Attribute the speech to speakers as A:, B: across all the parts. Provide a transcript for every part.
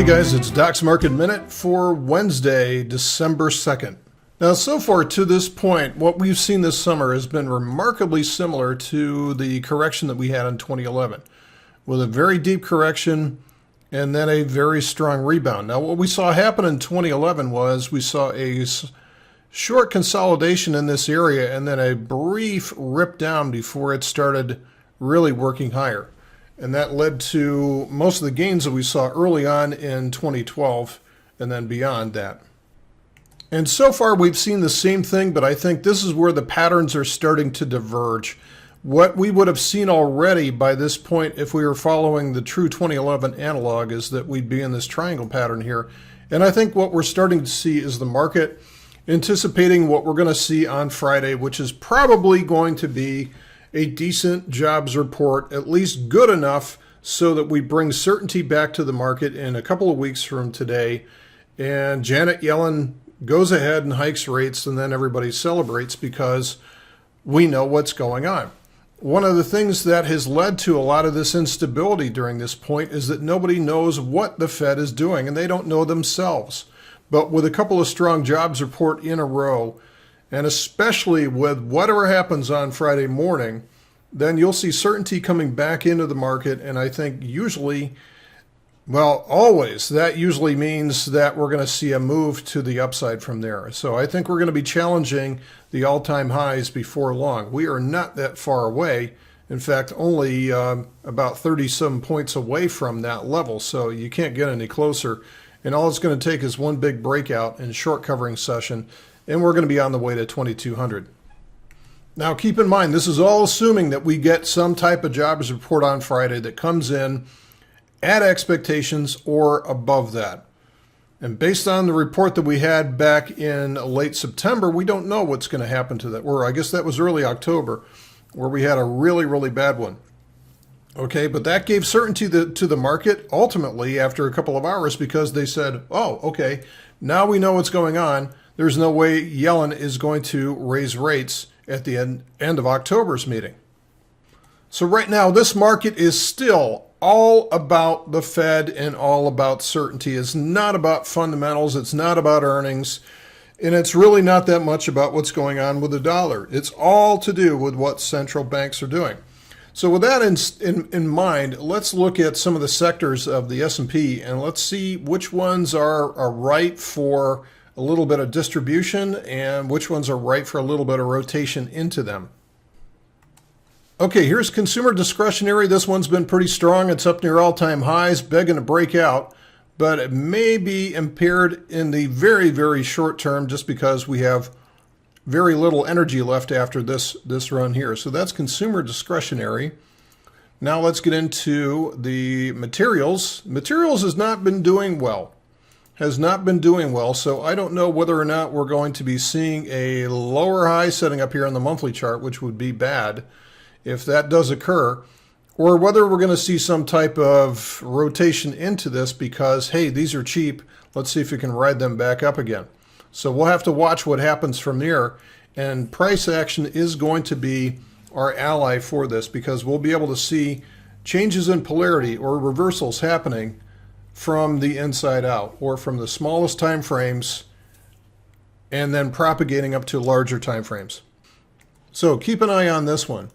A: guys, it's Doc's Market Minute for Wednesday, December 2nd. Now, so far to this point, what we've seen this summer has been remarkably similar to the correction that we had in 2011, with a very deep correction and then a very strong rebound. Now, what we saw happen in 2011 was we saw a short consolidation in this area and then a brief rip down before it started really working higher. And that led to most of the gains that we saw early on in 2012 and then beyond that. And so far we've seen the same thing, but I think this is where the patterns are starting to diverge. What we would have seen already by this point if we were following the true 2011 analog is that we'd be in this triangle pattern here. And I think what we're starting to see is the market anticipating what we're going to see on Friday, which is probably going to be a decent jobs report, at least good enough so that we bring certainty back to the market in a couple of weeks from today. And Janet Yellen goes ahead and hikes rates, and then everybody celebrates because we know what's going on. One of the things that has led to a lot of this instability during this point is that nobody knows what the Fed is doing, and they don't know themselves. But with a couple of strong jobs report in a row, and especially with whatever happens on Friday morning, then you'll see certainty coming back into the market. And I think usually, well, always, that usually means that we're going to see a move to the upside from there. So I think we're going to be challenging the all-time highs before long. We are not that far away. In fact, only about 30-some points away from that level. So you can't get any closer. And all it's going to take is one big breakout in short covering session, and we're going to be on the way to 2200. Now, keep in mind, this is all assuming that we get some type of jobs report on Friday that comes in at expectations or above that. And based on the report that we had back in late September, we don't know what's going to happen to that. Or I guess that was early October, where we had a really, really bad one. Okay, but that gave certainty to the market ultimately after a couple of hours because they said, oh, okay, now we know what's going on. There's no way Yellen is going to raise rates at the end of October's meeting. So right now, this market is still all about the Fed and all about certainty. It's not about fundamentals. It's not about earnings. And it's really not that much about what's going on with the dollar. It's all to do with what central banks are doing. So with that in mind, let's look at some of the sectors of the S&P and let's see which ones are ripe for a little bit of distribution and which ones are ripe for a little bit of rotation into them. Okay, here's consumer discretionary. This one's been pretty strong. It's up near all-time highs, begging to break out, but it may be impaired in the very, very short term just because we have very little energy left after this run here. So that's consumer discretionary. Now let's get into the materials. Materials has not been doing well. So I don't know whether or not we're going to be seeing a lower high setting up here on the monthly chart, which would be bad if that does occur, or whether we're going to see some type of rotation into this because, hey, these are cheap. Let's see if we can ride them back up again. So we'll have to watch what happens from there. And price action is going to be our ally for this because we'll be able to see changes in polarity or reversals happening from the inside out or from the smallest time frames and then propagating up to larger time frames. So keep an eye on this one.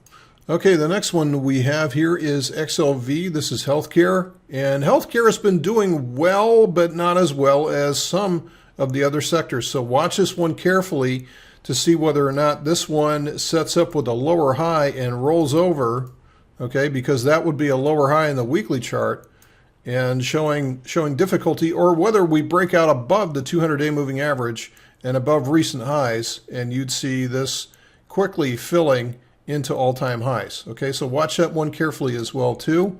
A: Okay, the next one we have here is XLV. This is healthcare. And healthcare has been doing well, but not as well as some of the other sectors. So watch this one carefully to see whether or not this one sets up with a lower high and rolls over, okay, because that would be a lower high in the weekly chart and showing difficulty, or whether we break out above the 200-day moving average and above recent highs, and you'd see this quickly filling into all-time highs. Okay, so watch that one carefully as well too.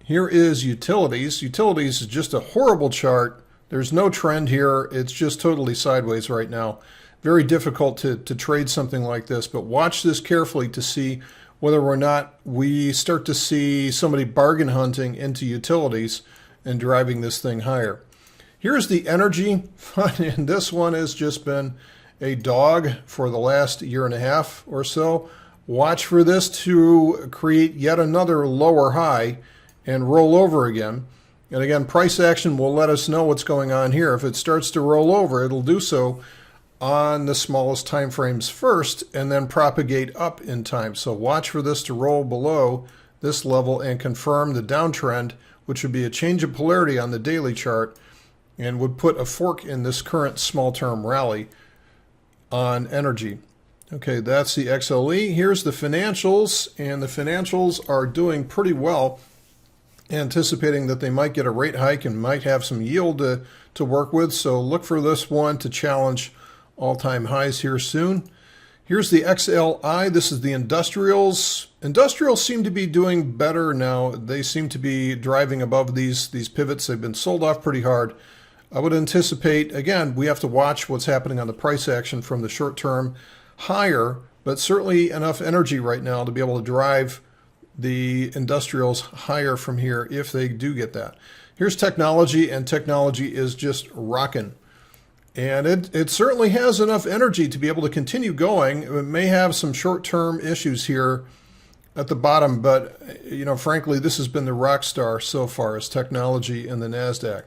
A: Here is utilities. Utilities is just a horrible chart. There's no trend here. It's just totally sideways right now. Very difficult to trade something like this, but watch this carefully to see whether or not we start to see somebody bargain hunting into utilities and driving this thing higher. Here's the energy fund, and this one has just been a dog for the last year and a half or so. Watch for this to create yet another lower high and roll over again. And again, price action will let us know what's going on here. If it starts to roll over, it'll do so on the smallest time frames first and then propagate up in time. So watch for this to roll below this level and confirm the downtrend, which would be a change of polarity on the daily chart and would put a fork in this current small term rally on energy. Okay, that's the XLE. Here's the financials, and the financials are doing pretty well, anticipating that they might get a rate hike and might have some yield to work with. So look for this one to challenge all-time highs here soon. Here's the XLI. This is the industrials. Industrials seem to be doing better now. They seem to be driving above these pivots. They've been sold off pretty hard. I would anticipate, again, we have to watch what's happening on the price action from the short term higher, but certainly enough energy right now to be able to drive the industrials higher from here if they do get that. Here's technology, and technology is just rocking. And it certainly has enough energy to be able to continue going. It may have some short-term issues here at the bottom, but frankly, this has been the rock star so far, is technology in the NASDAQ.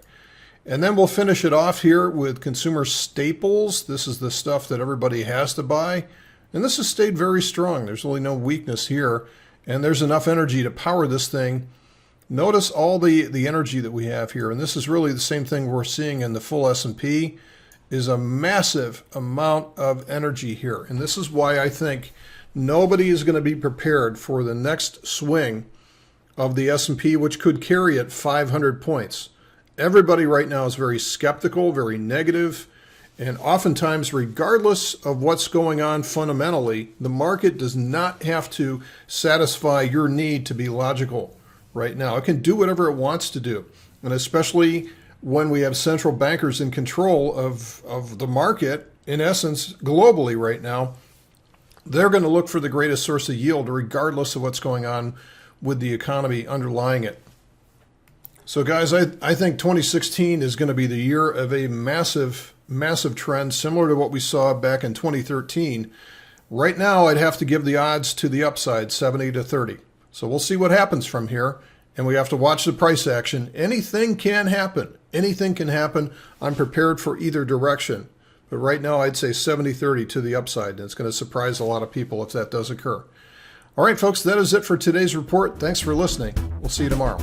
A: And then we'll finish it off here with consumer staples. This is the stuff that everybody has to buy. And this has stayed very strong. There's really no weakness here. And there's enough energy to power this thing. Notice all the energy that we have here. And this is really the same thing we're seeing in the full S&P, is a massive amount of energy here. And this is why I think nobody is going to be prepared for the next swing of the S&P, which could carry it 500 points. Everybody right now is very skeptical, very negative, and oftentimes, regardless of what's going on fundamentally, the market does not have to satisfy your need to be logical right now. It can do whatever it wants to do, and especially when we have central bankers in control of the market, in essence, globally right now, they're going to look for the greatest source of yield regardless of what's going on with the economy underlying it. So guys, I think 2016 is going to be the year of a massive trend similar to what we saw back in 2013. Right now, I'd have to give the odds to the upside, 70 to 30. So we'll see what happens from here, and we have to watch the price action. Anything can happen. Anything can happen. I'm prepared for either direction. But right now, I'd say 70-30 to the upside, and it's going to surprise a lot of people if that does occur. All right, folks, that is it for today's report. Thanks for listening. We'll see you tomorrow.